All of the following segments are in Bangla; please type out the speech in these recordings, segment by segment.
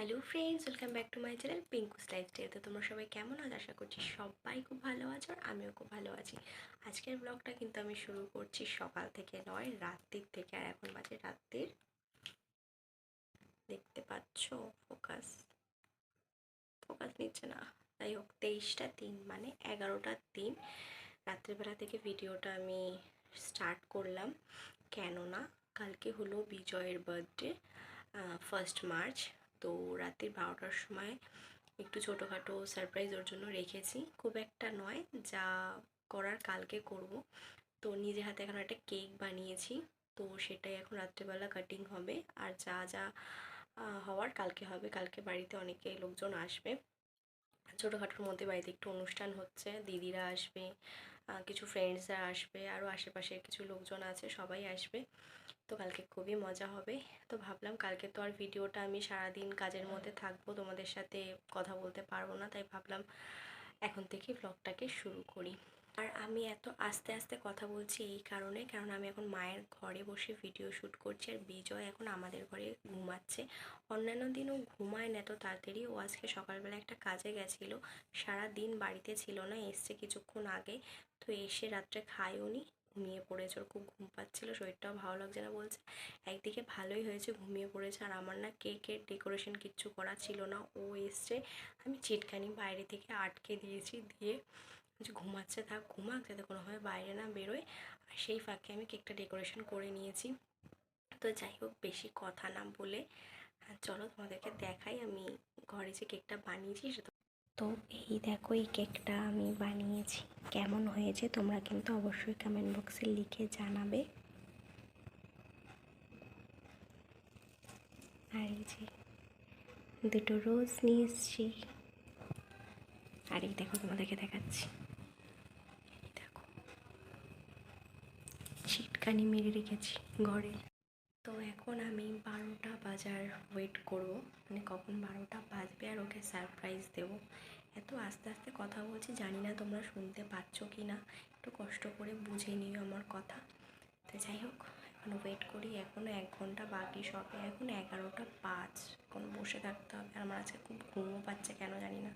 Hello friends, welcome back to my channel Pinku's lifestyle. তো তোমরা সবাই কেমন আছো? আশা করছি সবাই খুব ভালো আছো আর আমিও খুব ভালো আছি। আজকের ব্লগটা কিন্তু আমি শুরু করছি সকাল থেকে নয়, রাত্রির থেকে। আর এখন বাজে রাত্রির, দেখতে পাচ্ছ ফোকাস ফোকাস নিচ্ছে না, যাই হোক 23টা 3 মানে 11টা 3 রাত্রিবেলা থেকে ভিডিওটা আমি স্টার্ট করলাম। কেননা কালকে হলো বিজয়ের বার্থডে, 1 মার্চ। তো রাত্রি 12টার সময় একটু ছোটোখাটো সারপ্রাইজ ওর জন্য রেখেছি, খুব একটা নয়, যা করার কালকে করব। তো নিজে হাতে এখন একটা কেক বানিয়েছি, তো সেটাই এখন রাত্রিবেলা কাটিং হবে। আর যা যা হওয়ার কালকে হবে। কালকে বাড়িতে অনেকে লোকজন আসবে, ছোটোখাটোর মধ্যে বাড়িতে একটু অনুষ্ঠান হচ্ছে, দিদিরা আসবে, কিছু ফ্রেন্ডসরা আসবে, আরও আশেপাশের কিছু লোকজন আছে, সবাই আসবে। তো কালকে খুবই মজা হবে। তো ভাবলাম কালকে তো আর ভিডিওটা আমি সারাদিন কাজের মধ্যে থাকবো, তোমাদের সাথে কথা বলতে পারবো না, তাই ভাবলাম এখন থেকে ব্লগটাকে শুরু করি। আর আমি এত আস্তে আস্তে কথা বলছি এই কারণে, কারণ আমি এখন মায়ের ঘরে বসে ভিডিও শ্যুট করছি। আর বিজয় এখন আমাদের ঘরে ঘুমাচ্ছে। অন্যান্য দিনও ঘুমায় না এত তাড়াতাড়ি। ও আজকে সকালবেলা একটা কাজে গেছিলো, সারা দিন বাড়িতে ছিল না, এসছে কিছুক্ষণ আগে। তো এসে রাত্রে খায়ও নি, ঘুমিয়ে পড়েছে। ওর খুব ঘুম পাচ্ছিলো, শরীরটাও ভালো লাগছে না বলছে। একদিকে ভালোই হয়েছে ঘুমিয়ে পড়েছে। আর আমার না কেকের ডেকোরেশন কিচ্ছু করা ছিল না, ও এসছে, আমি চিটকানি বাইরে থেকে আটকে দিয়েছি, দিয়ে ঘুমাচ্ছে, থাক ঘুমাক, যাতে কোনোভাবে বাইরে না বেরোয়। আর সেই ফাঁকে আমি কেকটা ডেকোরেশন করে নিয়েছি। তো যাই হোক, বেশি কথা না বলে চলো তোমাদেরকে দেখাই আমি ঘরে যে কেকটা বানিয়েছি সেটা। তো এই দেখো, এই কেকটা আমি বানিয়েছি, কেমন হয়েছে তোমরা কিন্তু অবশ্যই কমেন্ট বক্সে লিখে জানাবে। আর এই যে দুটো রোজ নিয়ে এসছি, আর এই দেখো তোমাদেরকে দেখাচ্ছি, দেখো ছিটকানি মেরে রেখেছি ঘরে। তো এখন আমি 12টা বাজার ওয়েট করব, মানে কখন 12টা বাজবে আর ওকে সারপ্রাইজ দেবো। এত আস্তে আস্তে কথা বলছি, জানি না তোমরা শুনতে পাচ্ছ কি না, একটু কষ্ট করে বুঝে নিও আমার কথা। তো যাই হোক, এখন ওয়েট করি, এখনও 1 ঘন্টা বাকি, সবে এখন 11টা 5। এখন বসে থাকতে হবে। আর আমার আজকে খুব ঘুমও পাচ্ছে, কেন জানি না,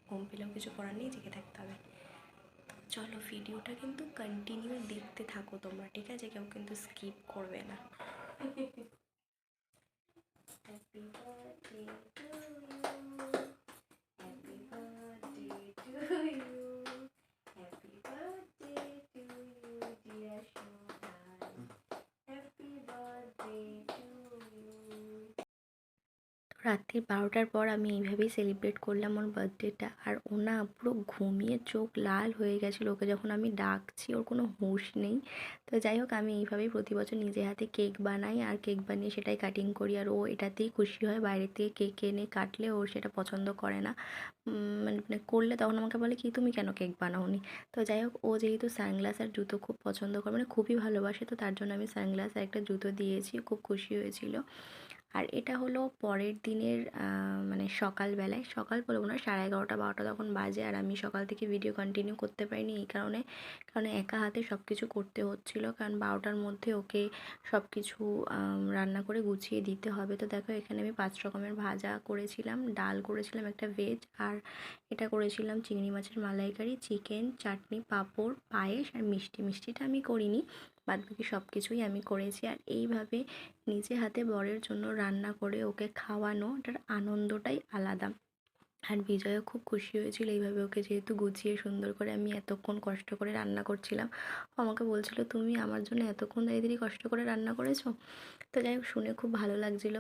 ঘুম পেলেও কিছু করার নেই, জেগে থাকতে হবে। চলো ভিডিওটা কিন্তু কন্টিনিউ দেখতে থাকো তোমরা, ঠিক আছে? কেউ কিন্তু স্কিপ করবে না। Happy birthday to you. Happy birthday to you. Happy birthday to you, dear Shodan. Happy birthday to you. রাত্রি 12টার পর আমি এইভাবেই সেলিব্রেট করলাম ওর বার্থডেটা। আর ও না পুরো ঘুমিয়ে চোখ লাল হয়ে গেছিলো, ওকে যখন আমি ডাকছি ওর কোনো হুঁশ নেই। তো যাই হোক, আমি এইভাবেই প্রতি বছর নিজে হাতে কেক বানাই, আর কেক বানিয়ে সেটাই কাটিং করি। আর ও এটাতেই খুশি হয়, বাইরে থেকে কেক এনে কাটলে ওর সেটা পছন্দ করে না, মানে করলে তখন আমাকে বলে কি তুমি কেন কেক বানাওনি। তো যাই হোক, ও যেহেতু সানগ্লাস আর জুতো খুব পছন্দ করে, মানে খুবই ভালোবাসে, তো তার জন্য আমি সানগ্লাস আর একটা জুতো দিয়েছি, খুব খুশি হয়েছিল। আর এটা হলো পরের দিনের মানে সকালবেলায়, সকাল বলবো না, 11:30 12টা তখন বাজে। আর আমি সকাল থেকে ভিডিও কন্টিনিউ করতে পারিনি এই কারণে, কারণ একা হাতে সব কিছু করতে হচ্ছিলো, কারণ 12টার মধ্যে ওকে সব কিছু রান্না করে গুছিয়ে দিতে হবে। তো দেখো, এখানে আমি 5 রকমের ভাজা করেছিলাম, ডাল করেছিলাম একটা ভেজ, আর এটা করেছিলাম চিংড়ি মাছের মালাইকারি, চিকেন, চাটনি, পাঁপড়, পায়েস আর মিষ্টি। মিষ্টিটা আমি করিনি, বাদবাকি সব কিছুই আমি করেছি। আর এইভাবে নিজে হাতে বরের জন্য রান্না করে ওকে খাওয়ানো, এটার আনন্দটাই আলাদা। আর বিজয়ও খুব খুশি হয়েছিল এইভাবে ওকে যেহেতু গুছিয়ে সুন্দর করে আমি এতক্ষণ কষ্ট করে রান্না করছিলাম। আমাকে বলছিল তুমি আমার জন্য এতক্ষণ দাঁড়িয়ে কষ্ট করে রান্না করেছো। তো যাই হোক, শুনে খুব ভালো লাগছিলো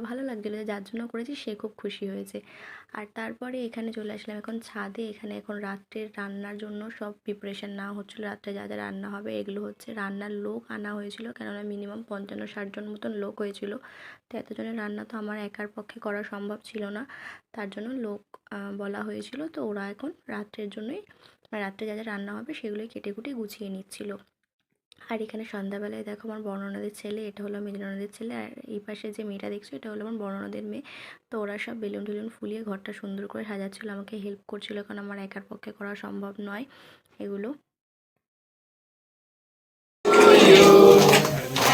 যে যার জন্য করেছি সে খুব খুশি হয়েছে। আর তারপরে এখানে চলে আসলাম এখন ছাদে। এখানে এখন রাত্রের রান্নার জন্য সব প্রিপারেশান নেওয়া হচ্ছিলো। রাত্রে যা যা রান্না হবে এগুলো হচ্ছে, রান্নার লোক আনা হয়েছিল, কেননা মিনিমাম 55-60 জন মতন লোক হয়েছিল। তো এতজনের রান্না তো আমার একার পক্ষে করা সম্ভব ছিল না, তার জন্য লোক বলা হয়েছিল। তো ওরা এখন রাত্রের জন্যই, রাত্রে যা যা রান্না হবে সেগুলোই কেটে কুটে গুছিয়ে নিচ্ছিল। আর এখানে সন্ধ্যাবেলায় দেখো আমার বড় ননদের ছেলে, এটা হলো মেজ ননদের ছেলে, আর এই পাশে যে মেয়েটা দেখছো এটা হলো আমার বড় ননদের মেয়ে। তো ওরা সব বেলুন টেলুন ফুলিয়ে ঘরটা সুন্দর করে সাজাচ্ছিলো, আমাকে হেল্প করছিলো, কারণ আমার একার পক্ষে করা সম্ভব নয় এগুলো।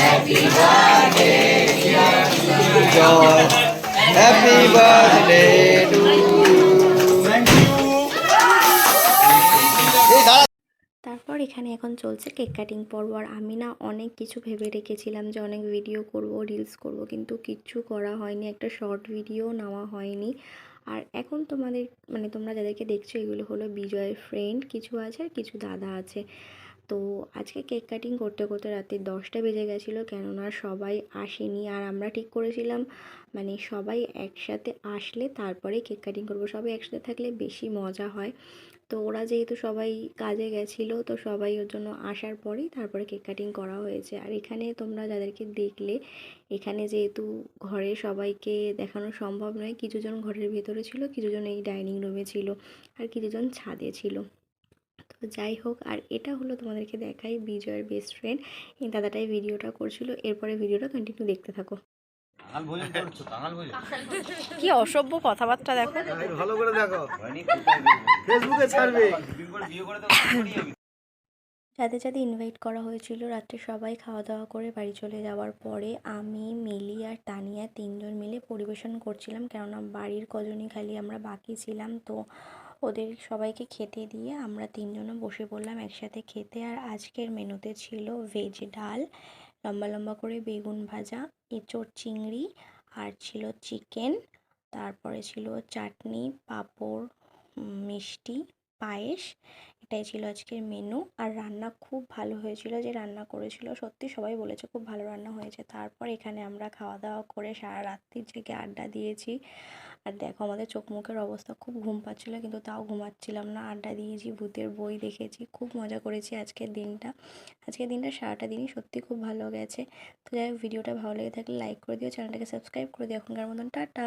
Happy birthday, dear Joy. Happy birthday to তারপর এখানে এখন চলছে কেক কাটিং পর্ব। আর আমি না অনেক কিছু ভেবে রেখেছিলাম যে অনেক ভিডিও করব, রিলস করব, কিন্তু কিচ্ছু করা হয়নি, একটা শর্ট ভিডিও নেওয়া হয়নি। আর এখন তোমাদের মানে তোমরা যাদেরকে দেখছো এগুলো হলো বিজয়ের ফ্রেন্ড কিছু আছে আর কিছু দাদা আছে। তো আজকে কেক কাটিং করতে করতে রাতে 10টা বেজে গেছিলো, কেননা সবাই আসেনি। আর আমরা ঠিক করেছিলাম মানে সবাই একসাথে আসলে তারপরে কেক কাটিং করবো, সবাই একসাথে থাকলে বেশি মজা হয়। তো ওরা যেহেতু সবাই কাজে গেছিলো, তো সবাই ওর জন্য আসার পরেই তারপরে কেক কাটিং করা হয়েছে। আর এখানে তোমরা যাদেরকে দেখলে, এখানে যেহেতু ঘরে সবাইকে দেখানো সম্ভব নয়, কিছুজন ঘরের ভেতরে ছিল, কিছুজন এই ডাইনিং রুমে ছিল, আর কিছুজন ছাদে ছিল। তো যাই হোক, আর এটা হলো তোমাদেরকে দেখাই বিজয়ের বেস্ট ফ্রেন্ড, এই দাদাটাই ভিডিওটা করছিল। এরপরে ভিডিওটা কন্টিনিউ দেখতে থাকো। কি অসভ্য কথাবার্তা দেখো, ভালো করে দেখো, ফেসবুকে ছাড়বে। যাদের যাদের ইনভাইট করা হয়েছিল রাত্রে সবাই খাওয়া দাওয়া করে বাড়ি চলে যাওয়ার পরে আমি, মিলি আর তানিয়া তিনজন মিলে পরিবেশন করছিলাম, কেননা বাড়ির কজনই খালি আমরা বাকি ছিলাম। তো ওদের সবাইকে খেতে দিয়ে আমরা তিনজনও বসে পড়লাম একসাথে খেতে। আর আজকের মেনুতে ছিল ভেজ ডাল, লম্বা লম্বা করে বেগুন ভাজা, এঁচোড় চিংড়ি, আর ছিল চিকেন, তারপরে ছিল চাটনি, পাঁপড়, মিষ্টি, পায়েস। এটাই ছিল আজকের মেনু। আর রান্না খুব ভালো হয়েছিল, যে রান্না করেছিল সত্যি সবাই বলেছে খুব ভালো রান্না হয়েছে। তারপর এখানে আমরা খাওয়া দাওয়া করে সারা রাত্রি জেগে আড্ডা দিয়েছি। আর দেখো আমাদের চোখ মুখের অবস্থা, খুব ঘুম পাচ্ছিলো কিন্তু তাও ঘুমাচ্ছিলাম না, আড্ডা দিয়েছি, ভূতের বই দেখেছি, খুব মজা করেছি আজকের দিনটা সারাটা দিনই সত্যি খুব ভালো গেছে। তো যাই হোক, ভিডিওটা ভালো লেগে থাকলে লাইক করে দিও, চ্যানেলটাকে সাবস্ক্রাইব করে দিও। এখনকার মতন টাটা।